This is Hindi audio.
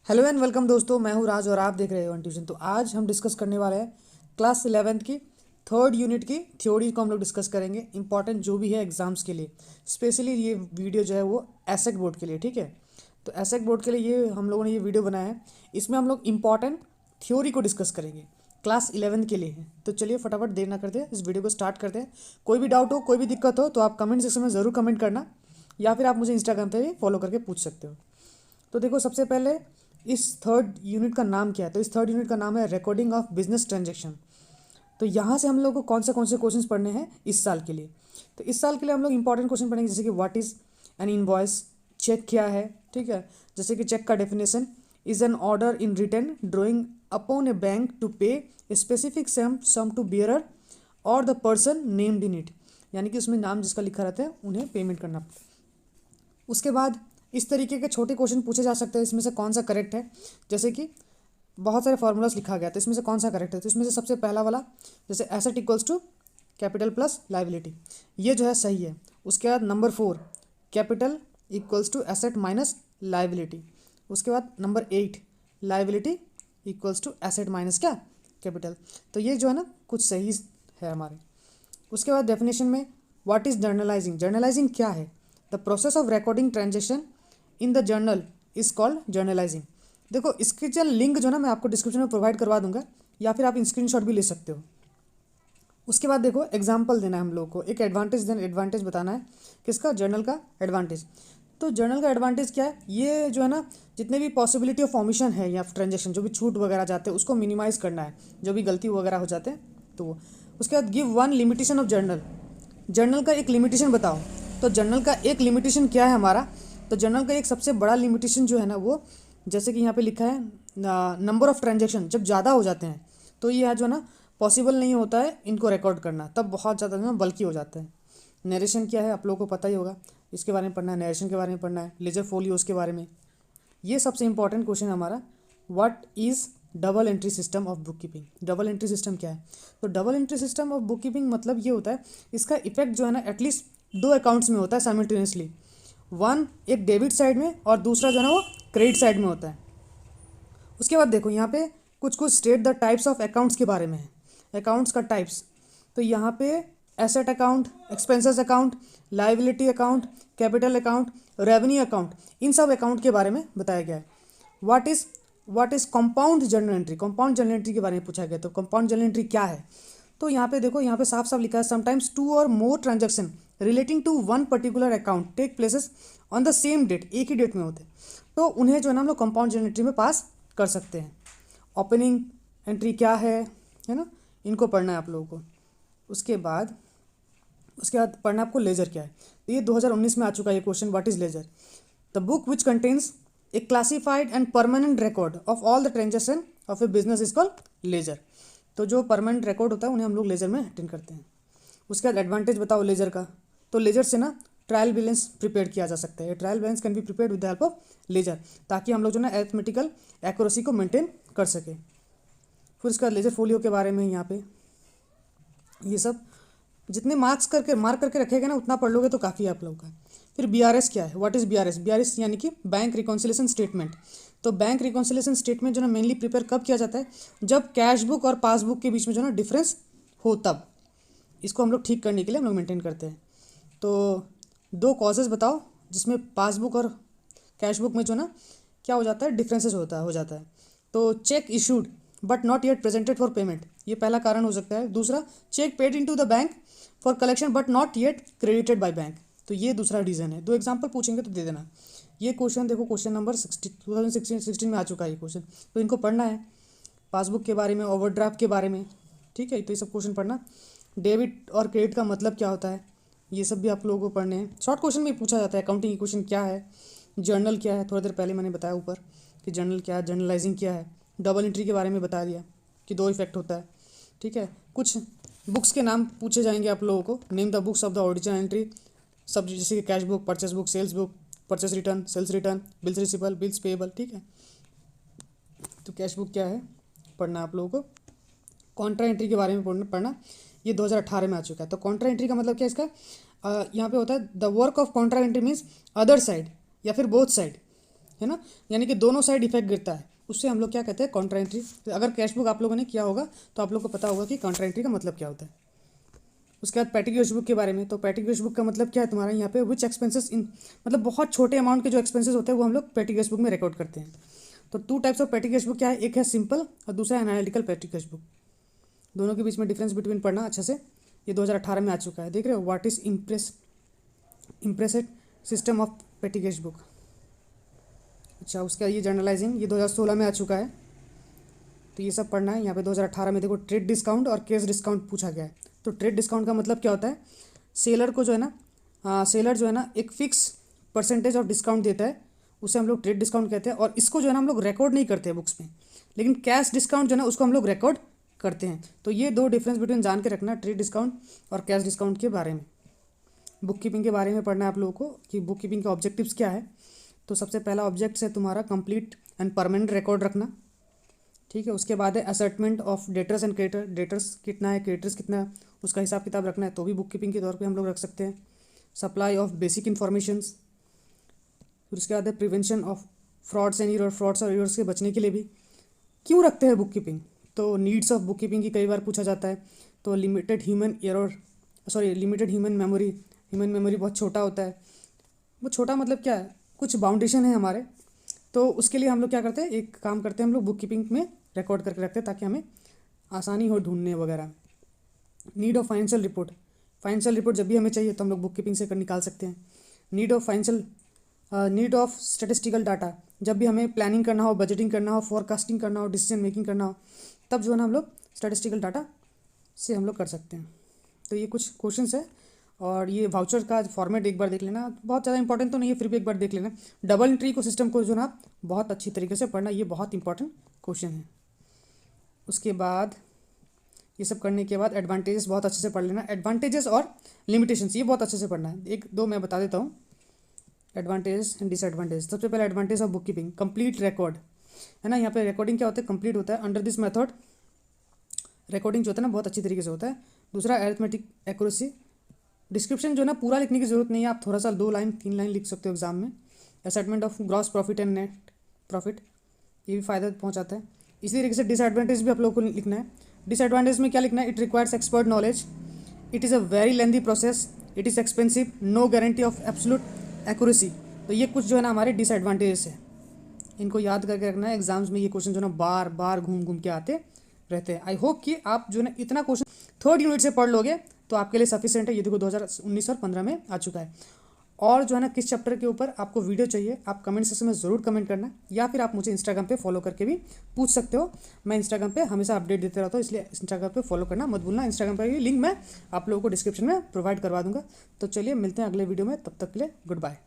हेलो एंड वेलकम दोस्तों, मैं हूं राज और आप देख रहे हो ट्यूशन। तो आज हम डिस्कस करने वाले हैं क्लास 11th की थर्ड यूनिट की थ्योरी को हम लोग डिस्कस करेंगे। इंपॉर्टेंट जो भी है एग्जाम्स के लिए, स्पेशली ये वीडियो जो है वो एसेक बोर्ड के लिए, ठीक है। तो एसेक बोर्ड के लिए ये हम लोगों ने ये वीडियो बनाया है। इसमें हम लोग इंपॉर्टेंट थ्योरी को डिस्कस करेंगे, क्लास 11th के लिए है। तो चलिए फटाफट देर ना करते हैं, इस वीडियो को स्टार्ट करते हैं। कोई भी डाउट हो, कोई भी दिक्कत हो तो आप कमेंट सेक्शन में ज़रूर कमेंट करना, या फिर आप मुझे इंस्टाग्राम पे भी फॉलो करके पूछ सकते हो। तो देखो, सबसे पहले इस थर्ड यूनिट का नाम क्या है। तो इस थर्ड यूनिट का नाम है रिकॉर्डिंग ऑफ बिजनेस ट्रांजेक्शन। तो यहाँ से हम लोग को कौन से क्वेश्चंस पढ़ने हैं इस साल के लिए। तो इस साल के लिए हम लोग इंपॉर्टेंट क्वेश्चन पढ़ेंगे, जैसे कि what is an invoice, cheque क्या है, ठीक है। जैसे कि चेक का definition is an order in return drawing upon a bank to pay a specific sum to bearer or the person named in it, यानी कि उसमें नाम जिसका लिखा रहता है उन्हें पेमेंट करना। उसके बाद इस तरीके के छोटे क्वेश्चन पूछे जा सकते हैं, इसमें से कौन सा करेक्ट है। जैसे कि बहुत सारे फार्मूलाज लिखा गया, तो इसमें से कौन सा करेक्ट है। तो इसमें से सबसे पहला वाला, जैसे asset equals to capital plus liability, ये जो है सही है। उसके बाद number 4, capital equals to asset minus liability. उसके बाद number 8, liability equals to asset minus क्या, कैपिटल। तो ये जो है ना कुछ सही है हमारे। उसके बाद डेफिनेशन में व्हाट इज़ जर्नलाइजिंग, जर्नलाइजिंग क्या है। The process of recording transaction in the journal is called journalising. देखो, इसकी जो लिंक जो ना मैं आपको डिस्क्रिप्शन में प्रोवाइड करवा दूंगा, या फिर आप स्क्रीनशॉट भी ले सकते हो। उसके बाद देखो, एग्जाम्पल देना है हम लोग को, एक एडवांटेज बताना है किसका, जर्नल का एडवांटेज। तो जर्नल का एडवांटेज क्या है, ये जो है ना जितने भी पॉसिबिलिटी ऑफ ऑमिशन है या ट्रांजेक्शन, जो भी छूट वगैरह जाते हैं उसको मिनिमाइज करना है, जो भी गलती वगैरह हो जाते हैं तो वो। उसके बाद give one limitation of journal, journal का एक लिमिटेशन बताओ। तो जर्नल का एक लिमिटेशन क्या है हमारा, तो जर्नल का एक सबसे बड़ा लिमिटेशन जो है ना वो, जैसे कि यहाँ पे लिखा है नंबर ऑफ ट्रांजेक्शन जब ज़्यादा हो जाते हैं तो ये जो है ना पॉसिबल नहीं होता है इनको रिकॉर्ड करना, तब बहुत ज़्यादा जो है बल्कि हो जाते हैं। नरेशन क्या है आप लोगों को पता ही होगा, इसके बारे में पढ़ना है, नरेशन के बारे में पढ़ना है, लेजर फोलियोज के बारे में। ये सबसे इंपॉर्टेंट क्वेश्चन है हमारा, what is double entry system of book keeping. Double entry system क्या है, तो double entry system of book keeping मतलब ये होता है, इसका इफेक्ट जो है ना एटलीस्ट 2 अकाउंट्स में होता है साइमल्टेनियसली। वन एक डेबिट साइड में और दूसरा जो है ना वो क्रेडिट साइड में होता है। उसके बाद देखो यहाँ पे कुछ कुछ state the types of accounts के बारे में है, अकाउंट्स का टाइप्स। तो यहाँ पे asset account, expenses account, liability account, capital account, revenue account, इन सब अकाउंट के बारे में बताया गया है। What is compound journal entry, compound journal entry के बारे में पूछा गया। तो कंपाउंड जर्नल एंट्री क्या है, तो यहाँ पे देखो, यहाँ पे साफ साफ लिखा है समटाइम्स 2 और more transaction relating to one particular account take places on the same date, एक ही डेट में होते हैं, तो उन्हें जो है ना हम लोग कंपाउंड जर्नल एंट्री में पास कर सकते हैं। ओपनिंग एंट्री क्या है ना, इनको पढ़ना है आप लोगों को। उसके बाद पढ़ना आपको लेजर क्या है। तो ये 2019 में आ चुका है ये question, what is ledger. The book which contains a classified and permanent record of all the transaction of a business is called ledger. तो जो परमानेंट रिकॉर्ड होता है उन्हें हम लोग लेजर में अटेंड करते हैं। उसके बाद एडवांटेज बताओ लेजर का, तो लेजर से ना ट्रायल बैलेंस प्रिपेयर किया जा सकता है। Trial balance can be prepare with the help of ledger, ताकि हम लोग जो ना एथमेटिकल एक्यूरेसी को मेंटेन कर सके। फिर उसका लेजर फोलियो के बारे में यहाँ पे ये सब जितने मार्क करके रखेगा ना उतना पढ़ लोगे तो काफ़ी आप लोगों का। फिर बीआरएस क्या है, व्हाट इज़ बीआरएस, बीआरएस यानी कि बैंक रिकॉन्सिलेशन स्टेटमेंट। तो बैंक रिकॉन्सिलेशन स्टेटमेंट जो ना मेनली प्रिपेयर कब किया जाता है, जब कैश बुक और पासबुक के बीच में जो ना डिफरेंस हो, तब इसको हम लोग ठीक करने के लिए हम लोग मेंटेन करते हैं। तो 2 कॉजेज़ बताओ जिसमें पासबुक और कैश बुक में जो ना क्या हो जाता है, डिफरेंसेस हो जाता है। तो cheque issued but not yet presented for payment, ये पहला कारण हो सकता है। दूसरा, cheque paid into the bank for collection but not yet credited by bank, तो ये दूसरा रीज़न है। 2 एग्जाम्पल पूछेंगे तो दे देना। ये क्वेश्चन देखो, क्वेश्चन नंबर 2016 में आ चुका है ये क्वेश्चन, तो इनको पढ़ना है। पासबुक के बारे में, ओवरड्राफ्ट के बारे में, ठीक है, तो ये सब क्वेश्चन पढ़ना। डेबिट और क्रेडिट का मतलब क्या होता है, ये सब भी आप लोगों को पढ़ने हैं। शॉर्ट क्वेश्चन में पूछा जाता है। अकाउंटिंग इक्वेशन क्या है, जर्नल क्या है, थोड़ी देर पहले मैंने बताया ऊपर कि जर्नल क्या है, जर्नलाइजिंग क्या है। डबल एंट्री के बारे में बता दिया कि 2 इफेक्ट होता है, ठीक है। कुछ बुक्स के नाम पूछे जाएंगे आप लोगों को, name the books of the original entry, सब जैसे कि cash book, purchase book, sales book, purchase return, sales return, bills receivable, bills payable, ठीक है। तो कैश बुक क्या है पढ़ना आप लोगों को। कॉन्ट्रा एंट्री के बारे में पढ़ना, ये 2018 में आ चुका है। तो कॉन्ट्रा एंट्री का मतलब क्या है इसका, यहाँ पे होता है the work of Contra entry means other side या फिर बोथ साइड, है ना, यानी कि दोनों साइड इफेक्ट गिरता है, उससे हम लोग क्या कहते हैं, काउंटर एंट्री। तो अगर कैश बुक आप लोगों ने किया होगा तो आप लोग को पता होगा कि काउंटर एंट्री का मतलब क्या होता है। उसके बाद पेटी कैश बुक के बारे में, तो पेटी कैश बुक का मतलब क्या है तुम्हारा यहाँ पे, विच एक्सपेंसेस इन, मतलब बहुत छोटे अमाउंट के जो एक्सपेंसेस होते हैं वो हम लोग पेटी कैश बुक में रिकॉर्ड करते हैं। तो 2 types of petty cash book क्या है, एक है सिंपल और दूसरा है एनालिटिकल पेटी कैश बुक। दोनों के बीच में डिफरेंस बिटवीन पढ़ना अच्छे से। ये 2018 में आ चुका है, देख रहे हो, what is imprest system of petty cash book. अच्छा, उसका ये जर्नलाइजिंग ये 2016 में आ चुका है, तो ये सब पढ़ना है। यहाँ पे 2018 में देखो ट्रेड डिस्काउंट और कैश डिस्काउंट पूछा गया है। तो ट्रेड डिस्काउंट का मतलब क्या होता है, सेलर को जो है ना, सेलर जो है ना एक फिक्स परसेंटेज ऑफ डिस्काउंट देता है, उसे हम लोग ट्रेड डिस्काउंट कहते हैं। और इसको जो है ना हम लोग रिकॉर्ड नहीं करते हैं बुक्स में, लेकिन कैश डिस्काउंट जो है ना उसको हम लोग रिकॉर्ड करते हैं। तो ये 2 डिफरेंस बिटवीन जान के रखना, ट्रेड डिस्काउंट और कैश डिस्काउंट के बारे में। बुक कीपिंग के बारे में पढ़ना है आप लोगों को कि बुक कीपिंग के ऑब्जेक्टिव्स क्या है। तो सबसे पहला ऑब्जेक्ट है तुम्हारा कंप्लीट एंड परमानेंट रिकॉर्ड रखना, ठीक है। उसके बाद है ascertainment of debtors and creditor, debtors कितना है क्रेडिटर्स कितना है उसका हिसाब किताब रखना है, तो भी बुक कीपिंग के तौर पे हम लोग रख सकते हैं। सप्लाई ऑफ बेसिक इन्फॉर्मेशंस, फिर उसके बाद है prevention of frauds and error, frauds और एरर्स के बचने के लिए भी क्यों रखते हैं बुक कीपिंग। तो नीड्स ऑफ बुक कीपिंग की कई बार पूछा जाता है। तो लिमिटेड ह्यूमन मेमोरी बहुत छोटा होता है। वो छोटा मतलब क्या है, कुछ बाउंडेशन है हमारे, तो उसके लिए हम लोग क्या करते हैं, एक काम करते हैं हम लोग बुक कीपिंग में रिकॉर्ड करके रखते हैं ताकि हमें आसानी हो ढूंढने वगैरह। नीड ऑफ फाइनेंशियल रिपोर्ट जब भी हमें चाहिए तो हम लोग बुक कीपिंग से निकाल सकते हैं। नीड ऑफ स्टैटिस्टिकल डाटा, जब भी हमें प्लानिंग करना हो, बजटिंग करना हो, फॉरकास्टिंग करना हो, डिसीजन मेकिंग करना हो, तब जो है ना हम लोग स्टैटिस्टिकल डाटा से हम लोग कर सकते हैं। तो ये कुछ क्वेश्चंस है, और ये वाउचर का फॉर्मेट एक बार देख लेना, बहुत ज़्यादा इंपॉर्टेंट तो नहीं है, फिर भी एक बार देख लेना। डबल एंट्री को सिस्टम को जो ना बहुत अच्छी तरीके से पढ़ना, ये बहुत इंपॉर्टेंट क्वेश्चन है। उसके बाद ये सब करने के बाद एडवांटेजेस बहुत अच्छे से पढ़ लेना, एडवांटेजेस और लिमिटेशंस ये बहुत अच्छे से पढ़ना है। एक दो मैं बता देता हूँ, एडवांटेजेस एंड डिसएडवांटेज। सबसे पहले advantage of book keeping, complete record है ना, यहाँ पे रिकॉर्डिंग क्या होता है, कंप्लीट होता है। अंडर दिस मेथड रिकॉर्डिंग जो होता है ना बहुत अच्छी तरीके से होता है। दूसरा अरिथमेटिक एक्यूरेसी, डिस्क्रिप्शन जो है ना पूरा लिखने की जरूरत नहीं है, आप थोड़ा सा 2 लाइन 3 लाइन लिख सकते हो एग्जाम में। Assessment of gross profit and net profit, ये भी फ़ायदा पहुंचाता है। इसी तरीके से डिसएडवांटेज भी आप लोगों को लिखना है। डिसएडवांटेज में क्या लिखना है, it requires expert knowledge, it is a very lengthy process, it is expensive, no guarantee of absolute accuracy. तो ये कुछ जो है ना हमारे डिसएडवांटेजेस है, इनको याद करके रखना है। एग्जाम्स में ये क्वेश्चन जो है ना बार बार घूम घूम के आते रहते हैं। आई होप कि आप जो है ना इतना क्वेश्चन 3rd यूनिट से पढ़ लोगे तो आपके लिए सफिशिएंट है। ये देखो 2019 और 15 में आ चुका है। और जो है ना किस चैप्टर के ऊपर आपको वीडियो चाहिए, आप कमेंट सेक्शन में ज़रूर कमेंट करना, या फिर आप मुझे इंस्टाग्राम पे फॉलो करके भी पूछ सकते हो। मैं इंस्टाग्राम पे हमेशा अपडेट देते रहता हूँ, इसलिए इंस्टाग्राम पे फॉलो करना मत भूलना। इंस्टाग्राम पर लिंक मैं आप लोगों को डिस्क्रिप्शन में प्रोवाइड करवा दूंगा। तो चलिए मिलते हैं अगले वीडियो में, तब तक के लिए गुड बाय।